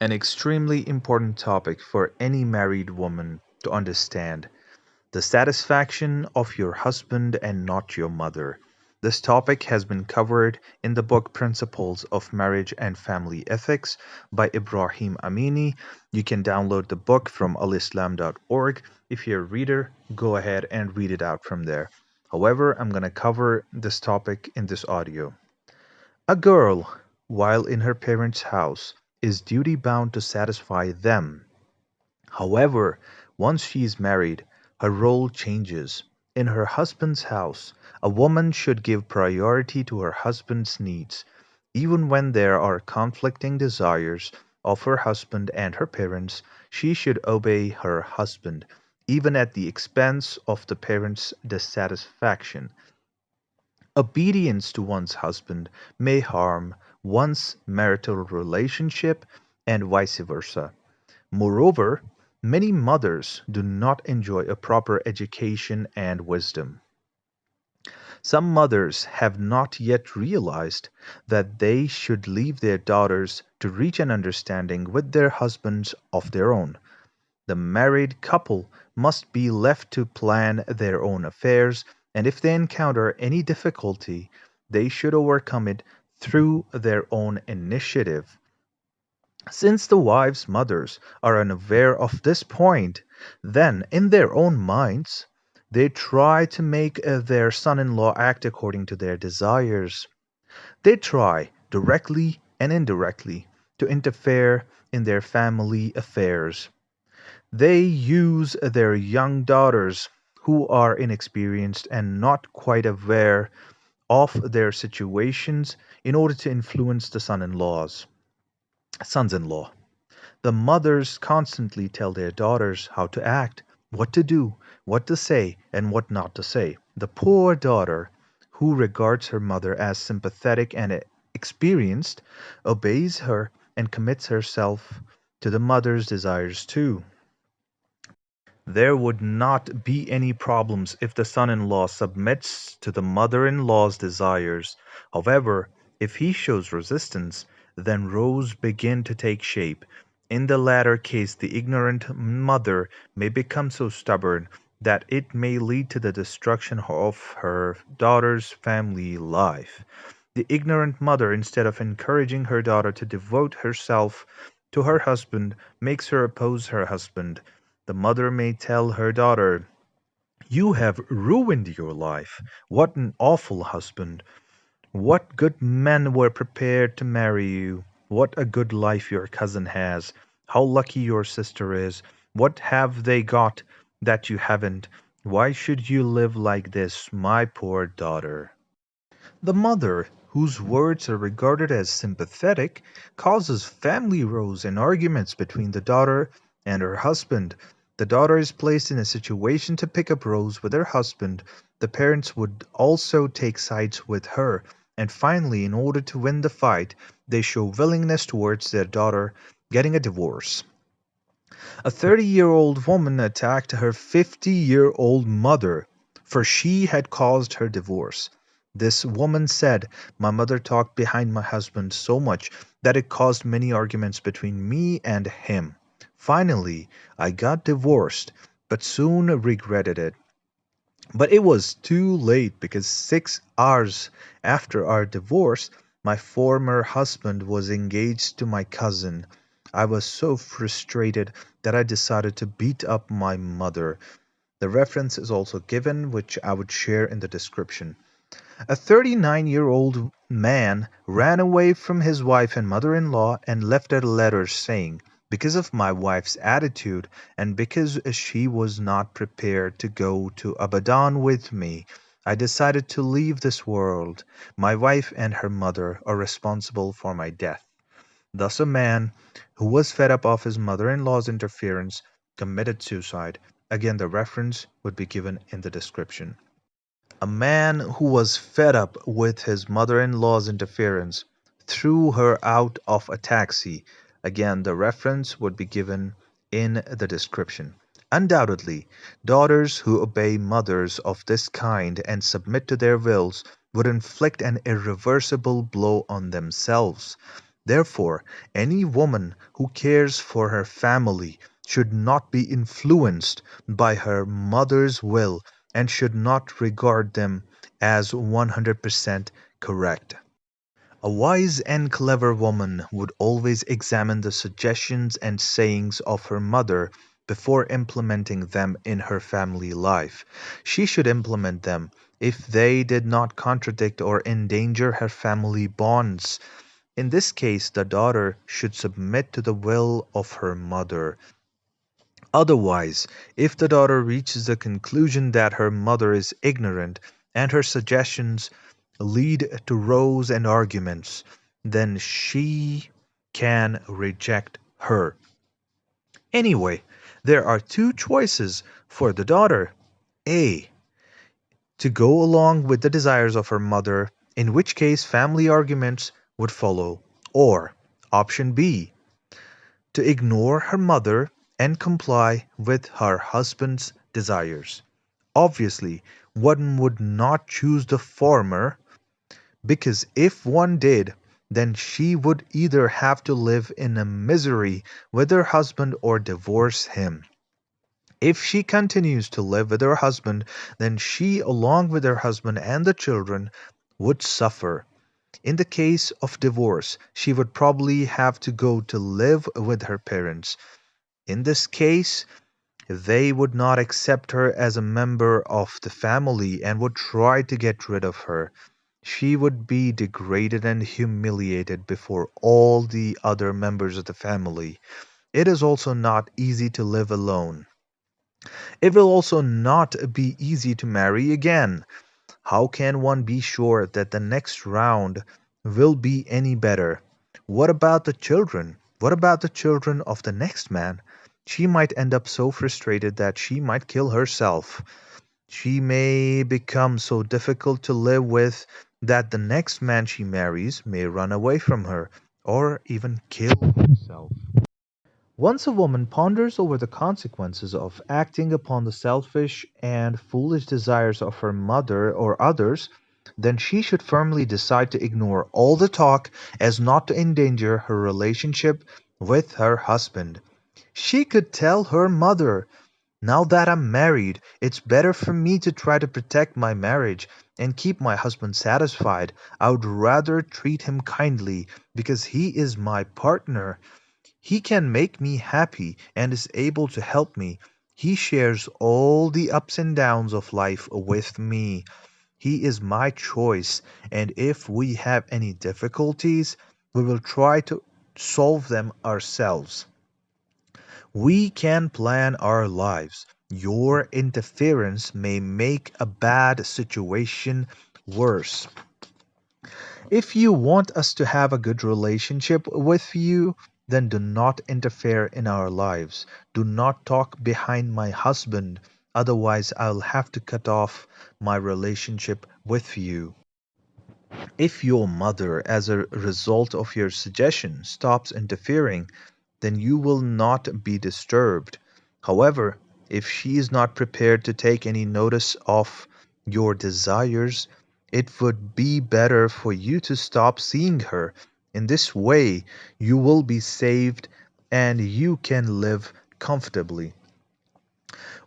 An extremely important topic for any married woman to understand. The satisfaction of your husband and not your mother. This topic has been covered in the book Principles of Marriage and Family Ethics by Ibrahim Amini. You can download the book from alislam.org. If you're a reader, go ahead and read it out from there. However, I'm going to cover this topic in this audio. A girl, while in her parents' house, is duty-bound to satisfy them. However, once she is married, her role changes. In her husband's house, a woman should give priority to her husband's needs, even when there are conflicting desires of her husband and her parents. She should obey her husband, even at the expense of the parents' dissatisfaction. Obedience to one's husband may harm one's marital relationship and vice versa. Moreover, many mothers do not enjoy a proper education and wisdom. Some mothers have not yet realized that they should leave their daughters to reach an understanding with their husbands of their own. The married couple must be left to plan their own affairs, and if they encounter any difficulty, they should overcome it through their own initiative. Since the wives' mothers are unaware of this point, then in their own minds they try to make their son in law act according to their desires. They try, directly and indirectly, to interfere in their family affairs. They use their young daughters, who are inexperienced and not quite aware of their situations, in order to influence the sons-in-law. The mothers constantly tell their daughters how to act, what to do, what to say, and what not to say. The poor daughter, who regards her mother as sympathetic and experienced, obeys her and commits herself to the mother's desires too. There would not be any problems if the son-in-law submits to the mother-in-law's desires. However, if he shows resistance, then rows begin to take shape. In the latter case, the ignorant mother may become so stubborn that it may lead to the destruction of her daughter's family life. The ignorant mother, instead of encouraging her daughter to devote herself to her husband, makes her oppose her husband. The mother may tell her daughter, "You have ruined your life. What an awful husband! What good men were prepared to marry you? What a good life your cousin has! How lucky your sister is! What have they got that you haven't? Why should you live like this, my poor daughter?" The mother, whose words are regarded as sympathetic, causes family rows and arguments between the daughter and her husband. The daughter is placed in a situation to pick up rows with her husband. The parents would also take sides with her. And finally, in order to win the fight, they show willingness towards their daughter getting a divorce. A 30-year-old woman attacked her 50-year-old mother, for she had caused her divorce. This woman said, "My mother talked behind my husband so much that it caused many arguments between me and him. Finally, I got divorced, but soon regretted it. But it was too late because 6 hours after our divorce, my former husband was engaged to my cousin. I was so frustrated that I decided to beat up my mother." The reference is also given, which I would share in the description. A 39-year-old man ran away from his wife and mother-in-law and left a letter saying, "Because of my wife's attitude and because she was not prepared to go to Abadan with me, I decided to leave this world. My wife and her mother are responsible for my death." Thus a man who was fed up of his mother-in-law's interference committed suicide. Again, the reference would be given in the description. A man who was fed up with his mother-in-law's interference threw her out of a taxi. Again, the reference would be given in the description. Undoubtedly, daughters who obey mothers of this kind and submit to their wills would inflict an irreversible blow on themselves. Therefore, any woman who cares for her family should not be influenced by her mother's will and should not regard them as 100% correct. A wise and clever woman would always examine the suggestions and sayings of her mother before implementing them in her family life. She should implement them if they did not contradict or endanger her family bonds. In this case, the daughter should submit to the will of her mother. Otherwise, if the daughter reaches the conclusion that her mother is ignorant and her suggestions lead to rows and arguments, then she can reject her. Anyway, there are two choices for the daughter. A. To go along with the desires of her mother, in which case family arguments would follow. Or option B. To ignore her mother and comply with her husband's desires. Obviously, one would not choose the former because if one did, then she would either have to live in a misery with her husband or divorce him. If she continues to live with her husband, then she, along with her husband and the children, would suffer. In the case of divorce, she would probably have to go to live with her parents. In this case, they would not accept her as a member of the family and would try to get rid of her. She would be degraded and humiliated before all the other members of the family. It is also not easy to live alone. It will also not be easy to marry again. How can one be sure that the next round will be any better? What about the children? What about the children of the next man? She might end up so frustrated that she might kill herself. She may become so difficult to live with that the next man she marries may run away from her or even kill himself. Once a woman ponders over the consequences of acting upon the selfish and foolish desires of her mother or others, then she should firmly decide to ignore all the talk as not to endanger her relationship with her husband. She could tell her mother, now that I'm married, it's better for me to try to protect my marriage and keep my husband satisfied. I would rather treat him kindly because he is my partner. He can make me happy and is able to help me. He shares all the ups and downs of life with me. He is my choice, and if we have any difficulties, we will try to solve them ourselves. We can plan our lives. Your interference may make a bad situation worse. If you want us to have a good relationship with you, then do not interfere in our lives. Do not talk behind my husband, otherwise, I'll have to cut off my relationship with you. If your mother, as a result of your suggestion, stops interfering, then you will not be disturbed. However, if she is not prepared to take any notice of your desires, it would be better for you to stop seeing her. In this way, you will be saved and you can live comfortably.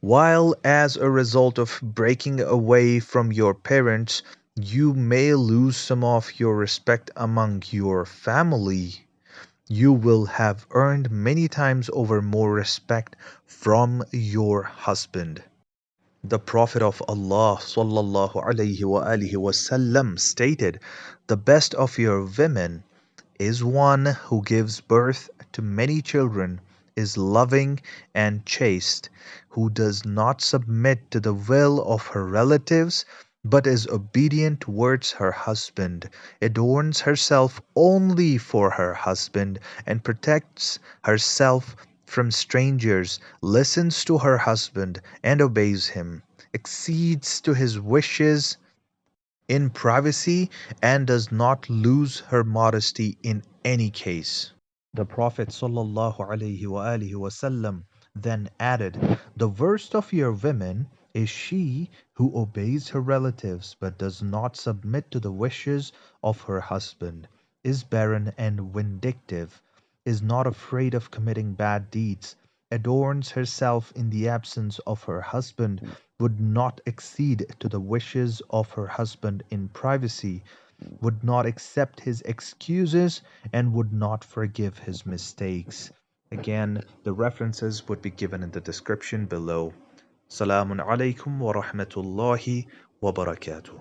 While as a result of breaking away from your parents, you may lose some of your respect among your family, you will have earned many times over more respect from your husband. The Prophet of Allah (SAW) stated, "The best of your women is one who gives birth to many children, is loving and chaste, who does not submit to the will of her relatives, but is obedient towards her husband, adorns herself only for her husband, and protects herself from strangers, listens to her husband and obeys him, accedes to his wishes in privacy and does not lose her modesty in any case." The Prophet ﷺ then added, "The worst of your women is she who obeys her relatives but does not submit to the wishes of her husband. is barren and vindictive, is not afraid of committing bad deeds, adorns herself in the absence of her husband, would not accede to the wishes of her husband in privacy, would not accept his excuses, and would not forgive his mistakes. Again, the references would be given in the description below. Salamun alaykum wa rahmatullahi wa barakatuh.